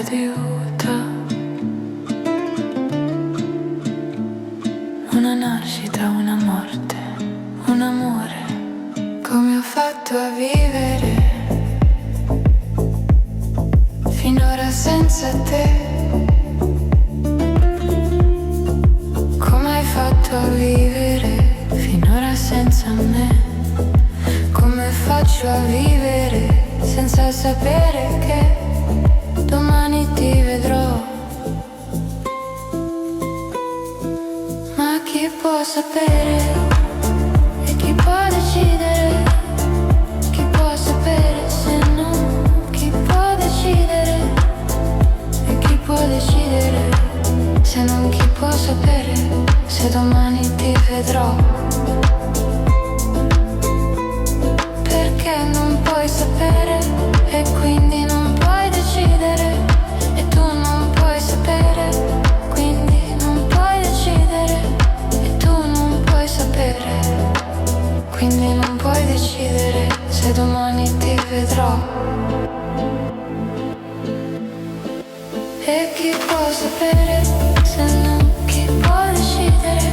di Utah. Una nascita, una morte, un amore. Come ho fatto a vivere finora senza te? Come hai fatto a vivere finora senza me? Come faccio a vivere senza sapere che domani ti vedrò? Ma chi può sapere? E chi può decidere? Chi può sapere se non? Chi può decidere? E chi può decidere se non? Chi può sapere se domani ti vedrò? Perché non puoi sapere e quindi non puoi decidere, e tu non puoi sapere, quindi non puoi decidere, e tu non puoi sapere, quindi non puoi decidere se domani ti vedrò. E chi può sapere se non? Chi può decidere?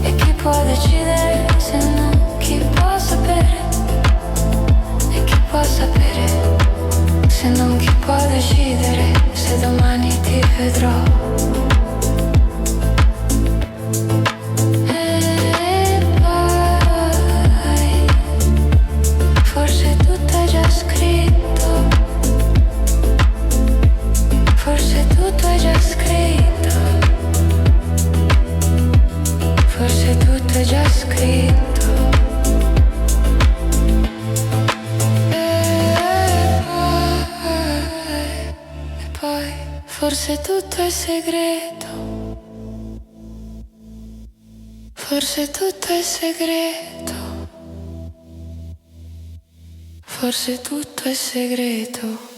E chi può decidere se non? Chi può sapere? E chi può sapere se non? Chi può decidere se domani ti vedrò? E poi forse tutto è già scritto, forse tutto è già scritto, forse tutto è già scritto. E poi forse tutto è segreto, forse tutto è segreto, forse tutto è segreto.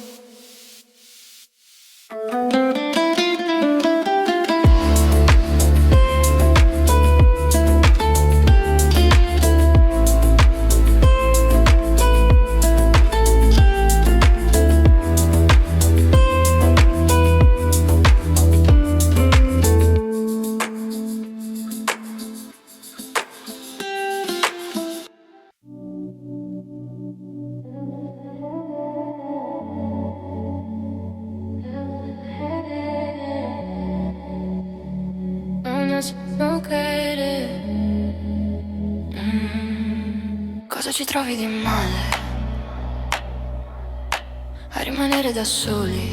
Non credere. Cosa ci trovi di male a rimanere da soli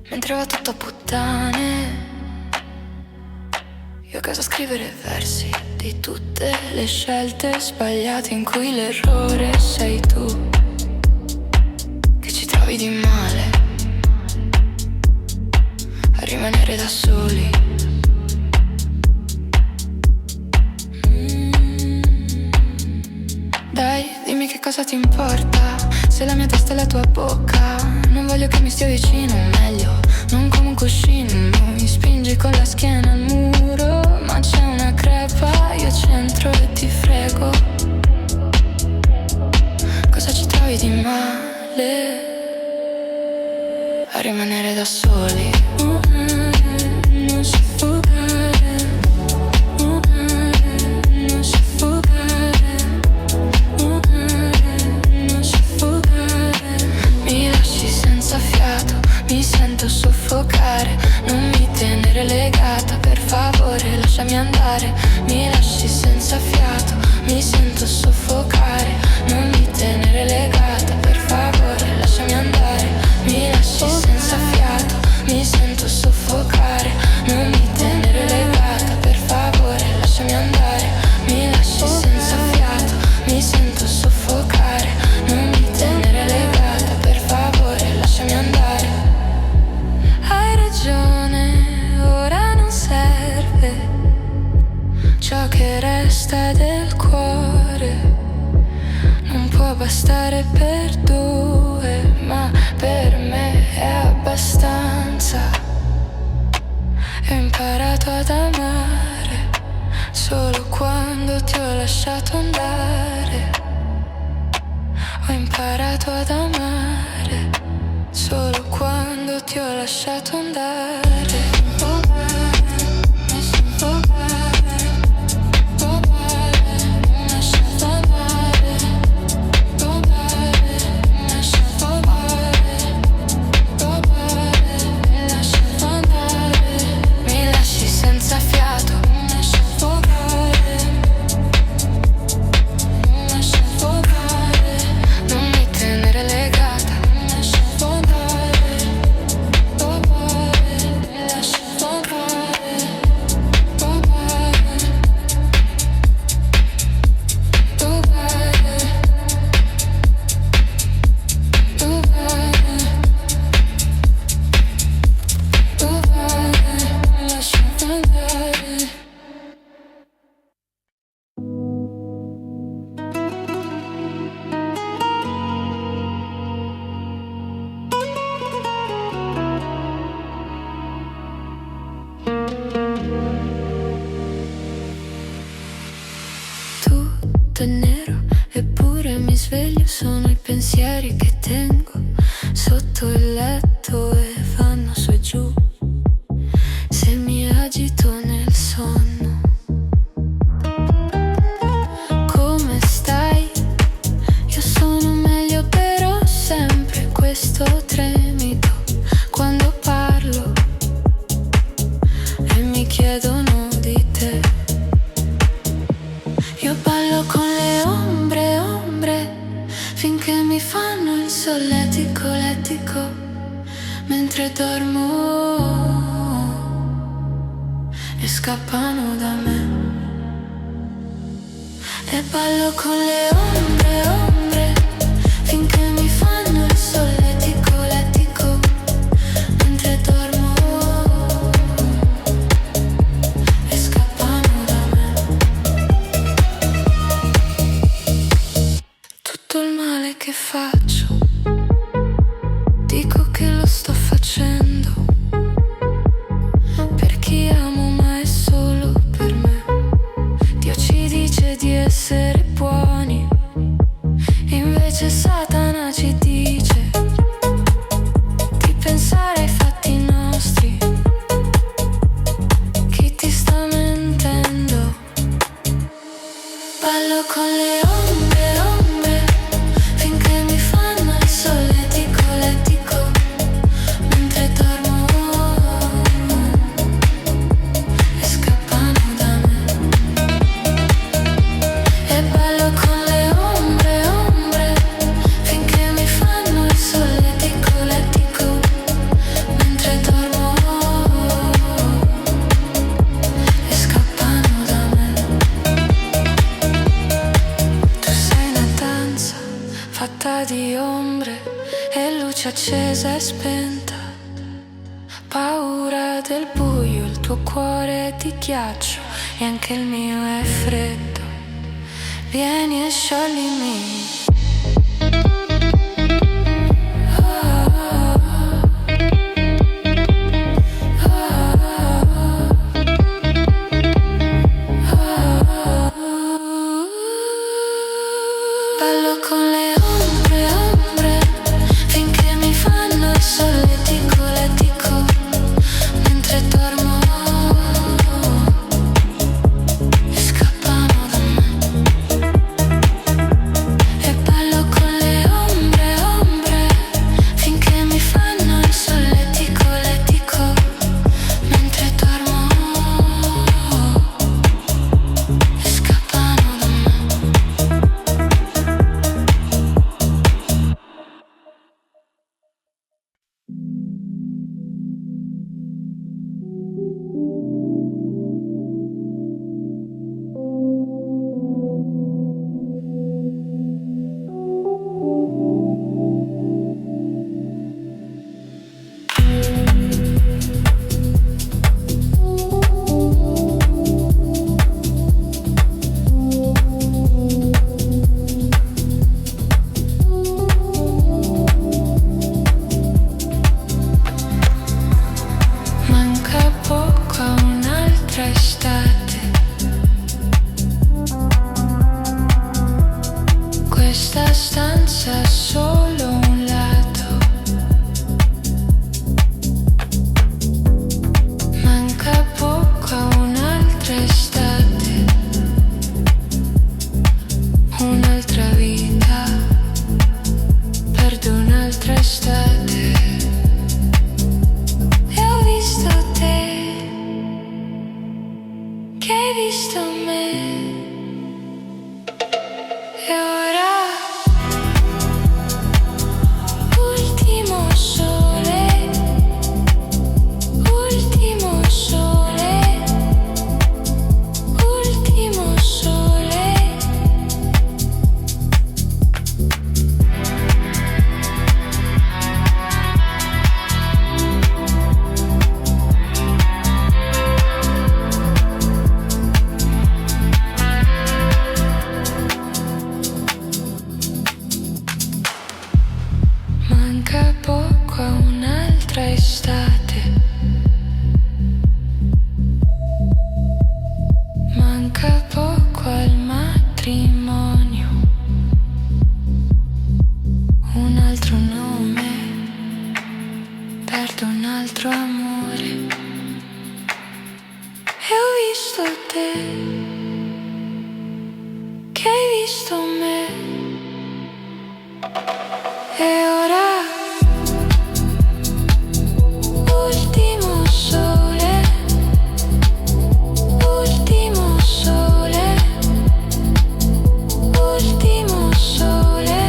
mentre va tutto a puttane? Io a casa a scrivere versi di tutte le scelte sbagliate in cui l'errore sei tu. Che ci trovi di male a rimanere da soli? Dai, dimmi che cosa ti importa, se la mia testa è la tua bocca. Non voglio che mi stia vicino, meglio non come un cuscino. Mi spingi con la schiena al muro, ma c'è una crepa, io c'entro e ti frego. Cosa ci trovi di male a rimanere da soli? Non soffocare, non soffocare, non soffocare. Mi lasci senza fiato, mi sento soffocare. Non mi tenere legata, per favore lasciami andare. Mi lasci senza fiato, mi sento soffocare. Non mi tenere legata, per favore lasciami andare. Mi lasci senza fiato, mi sento soffocare. Non mi tenere legata, per favore lasciami andare. Mi lasci senza fiato, mi sento soffocare. Non mi tenere legata, per favore lasciami andare. Hai ragione, ora non serve ciò che resta del cuore. Non può bastare per due, ma per me è abbastanza. E ho imparato ad amare solo quando ti ho lasciato andare. Ho imparato ad amare solo quando ti ho lasciato andare. Oh bene, oh bene, oh bene, lasciato andare. Oh bene, lasciato andare. Oh bene, lasciato andare. Mi lasci senza fiato, lasciato andare. Lasciato andare. Non mi tenere legata, lasciato andare. Oh bene, lasciato andare. Oh bene, oh bene, oh bene, oh bene, lasciato andare. Tutto è nero, eppure mi sveglio, sono i pensieri che tengo sotto il letto e vanno su e giù. Se mi agito nel sonno. Come stai? Io sono meglio, però sempre questo tremito quando parlo e mi chiedono di te. Io ballo con le ombre, ombre, finché mi fanno il solletico, letico, mentre dormo e scappano da me. E ballo con le ombre, ombre, finché mi fanno il solletico, letico, mentre dormo e scappano da me. Tutto il male che faccio, dico che lo sto facendo per chi amo, ma è solo per me. Dio ci dice di essere buoni, invece Satana ci dice di pensare ai fatti nostri. Chi ti sta mentendo? Ballo con le ombre, ombre, finché mi fanno il solletico, letico, mentre dormo e scappano da me. E ballo con le ombre, ombre, finché mi fanno il solletico, letico, mentre dormo e scappano da me. Tu sei una danza fatta di ombre e luce accesa e spenta. Paura del buio, il tuo cuore è di ghiaccio e anche il mio è freddo. Vieni e scioglimi. Ballo con le ombre, ombre, finché mi fanno il solletico, letico, mentre dormo e scappano da me. E che hai visto me. E ora ultimo sole, ultimo sole, ultimo sole. Manca poco a un'altra estate, manca poco al matrimonio, un altro nome, perdo un altro amore. E ho visto te, che hai visto me. E ora ultimo sole, ultimo sole, ultimo sole.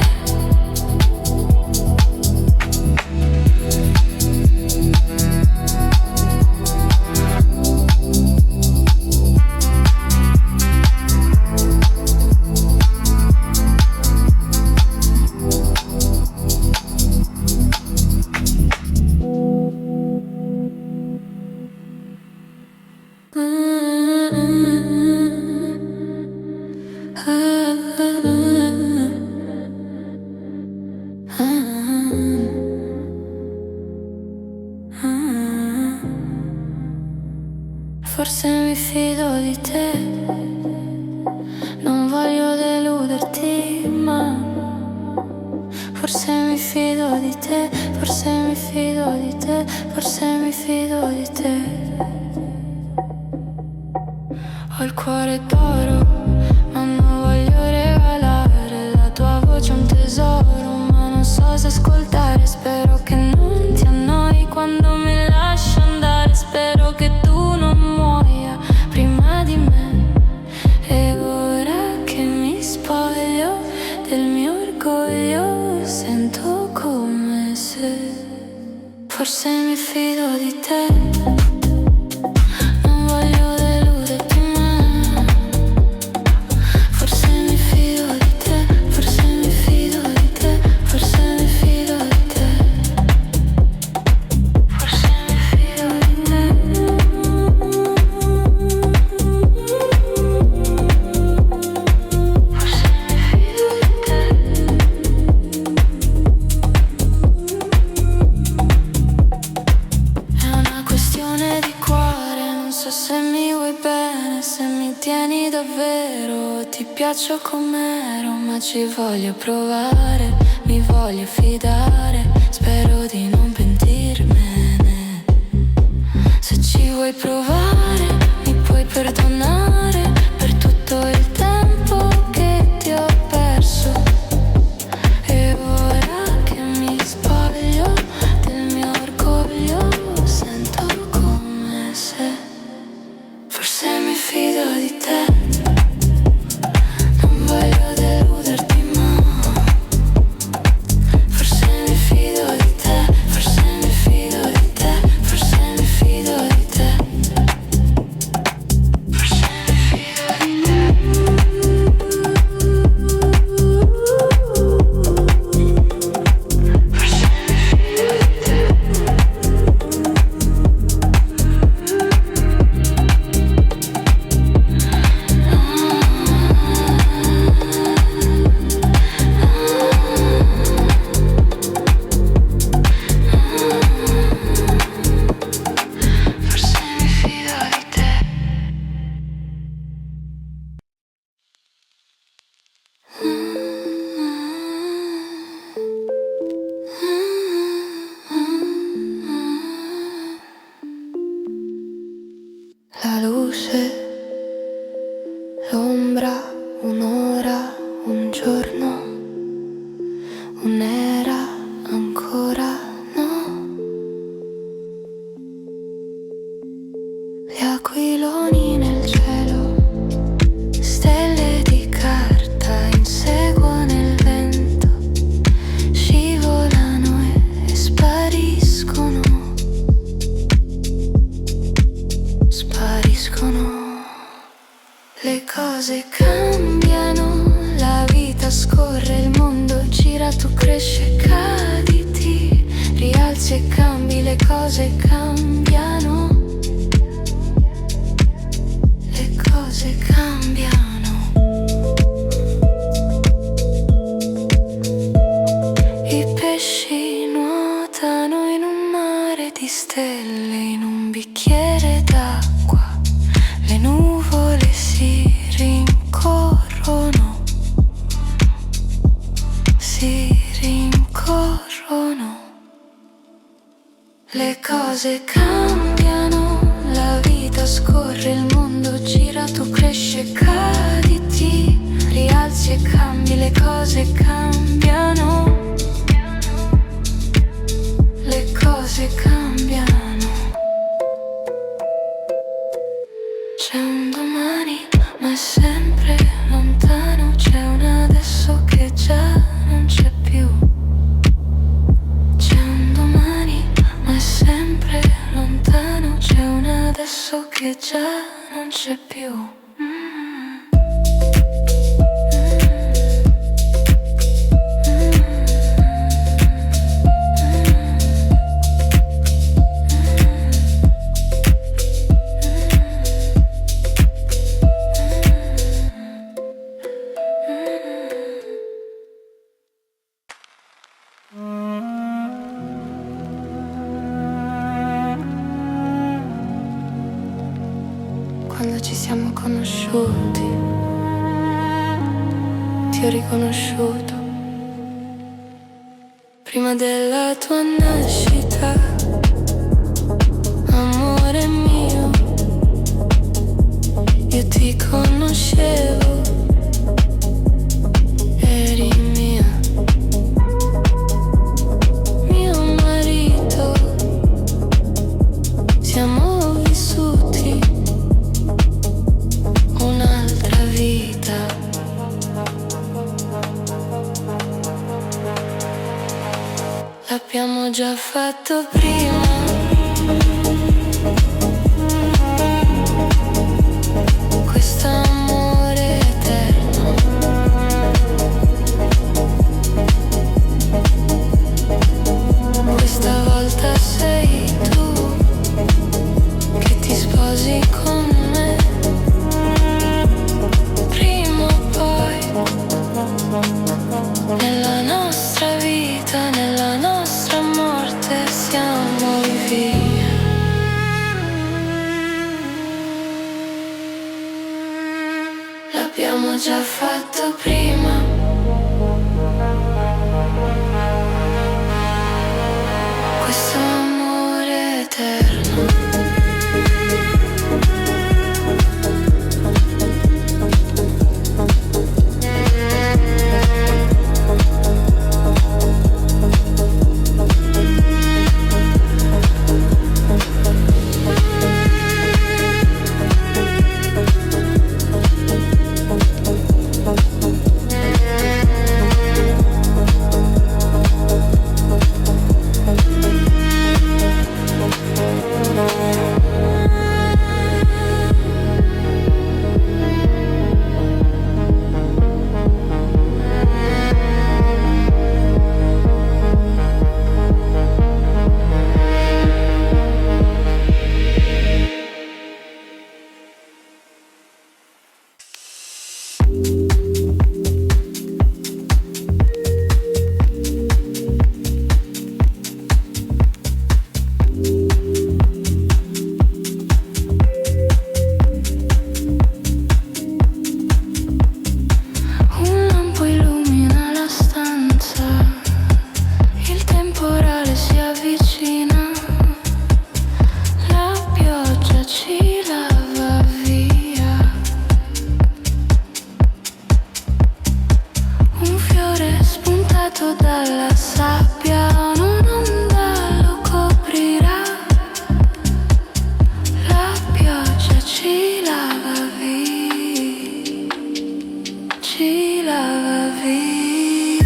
Forse mi fido di te, non voglio deluderti, ma forse mi fido di te, forse mi fido di te, forse mi fido di te. Ho il cuore d'oro, ma non voglio regalare la tua voce, un tesoro, ma non so se ascoltare. Spero che non ti annoi quando mi lascio andare, spero che tu non muoia prima di me. E ora che mi spoglio del mio orgoglio, sento come se forse mi fido di te. Piaccio com'ero, ma ci voglio provare, mi voglio fidare, spero di non pentirmene. Se ci vuoi provare, mi puoi perdonare per tutto il tempo che ti ho perso. E ora che mi spoglio del mio orgoglio, sento come se forse mi fido di te. La luce, l'ombra, un'ora, un giorno, un'era, ancora no. Gli aquiloni nel cielo finiscono. Le cose cambiano, la vita scorre, il mondo gira, tu cresci e cadi, ti rialzi e cambi, le cose cambiano. Le cose cambiano. I pesci nuotano in un mare di stelle, in un bicchiere d'acqua. Le nuvole si rincorrono, si rincorrono. Le cose cambiano, la vita scorre, il mondo gira, tu cresci e cadi, ti rialzi e cambi, le cose cambiano. Le cose cambiano. C'è un domani, ma è sempre lontano. C'è un adesso che già non c'è più. C'è un domani, ma è sempre lontano. C'è un adesso che già non c'è più. Quando ci siamo conosciuti, ti ho riconosciuto. Prima della tua nascita, amore mio, io ti conoscevo, eri mia. Mio marito, siamo vissuti un'altra vita. L'abbiamo già fatto prima. Questo amore eterno. Questa volta sei tu che ti sposi con me. Prima o poi, nella nostra vita, nella nostra morte, siamo vivi. L'abbiamo già fatto prima. Questo amore eterno. Dalla sabbia un'onda lo coprirà, la pioggia ci lava via, ci lava via,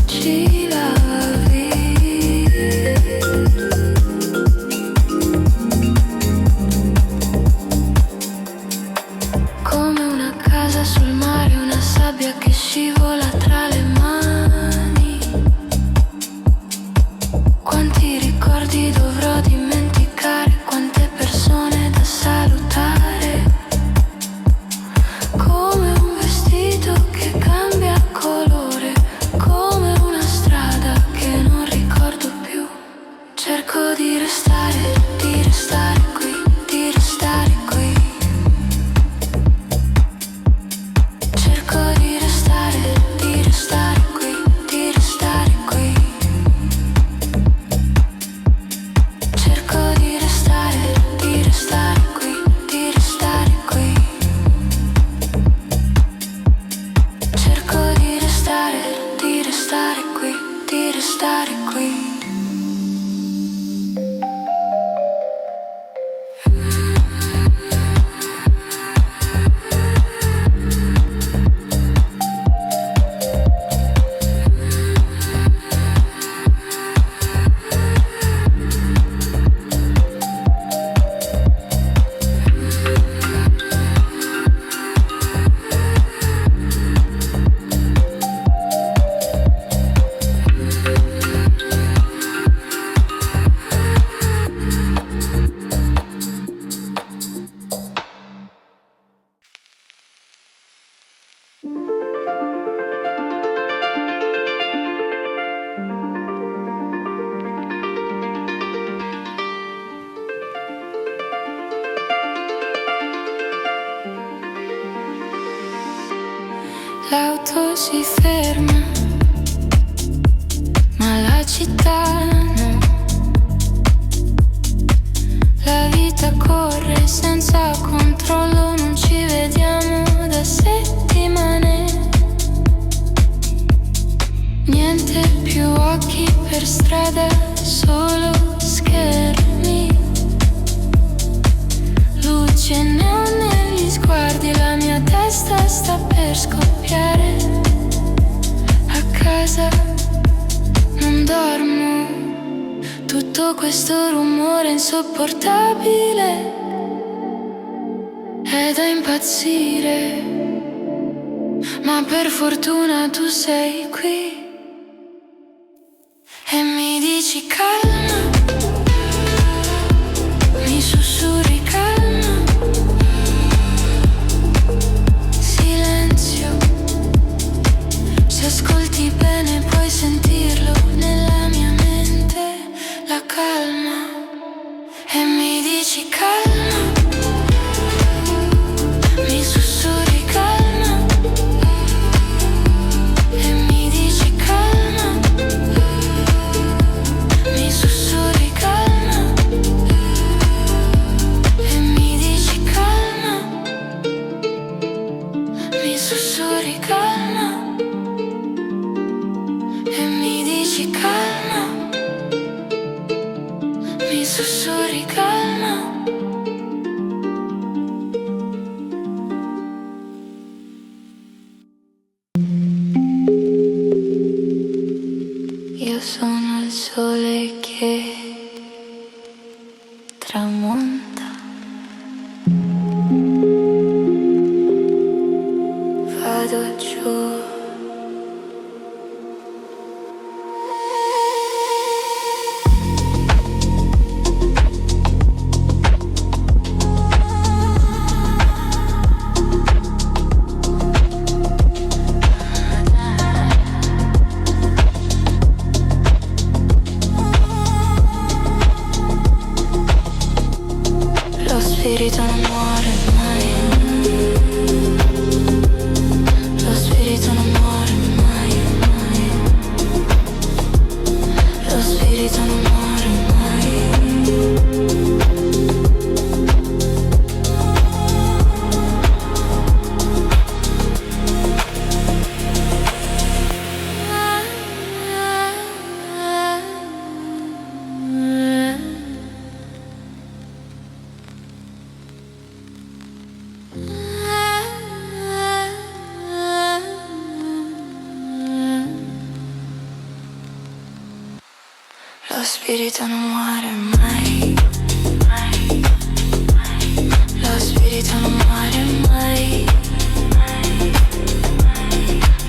ci lava via. Cerco di restare qui, di restare qui. Cerco di restare qui, di restare qui. Cerco di restare qui, di restare qui. Cerco di restare qui, di restare qui. L'auto si ferma, ma la città no. La vita corre senza controllo, non ci vediamo da settimane. Niente più occhi per strada, solo schermi. Luce neon negli sguardi, la mia testa sta per scoppiare. A casa non dormo, tutto questo rumore insopportabile è da impazzire. Ma per fortuna tu sei qui e mi dici calma, mi sussurri calma. Silenzio, se ascolti bene puoi sentirlo nella mia mente, la calma. E mi dici calma, mi sussurri calma. E mi dici calma, mi sussurri calma. E mi dici calma, mi sussurri calma. E mi dici calma, mi sussurri calma. Io sono il sole che tramonta, vado giù. Lo spirito non muore mai. Lo spirito non muore mai, mai. Lo spirito non muore mai. Lo spirito non muore mai. Lo spirito non muore mai.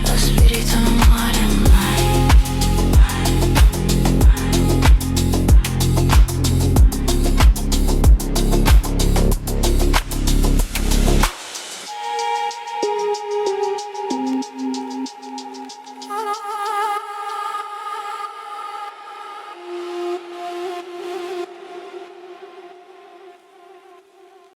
Lo spirito non muore mai.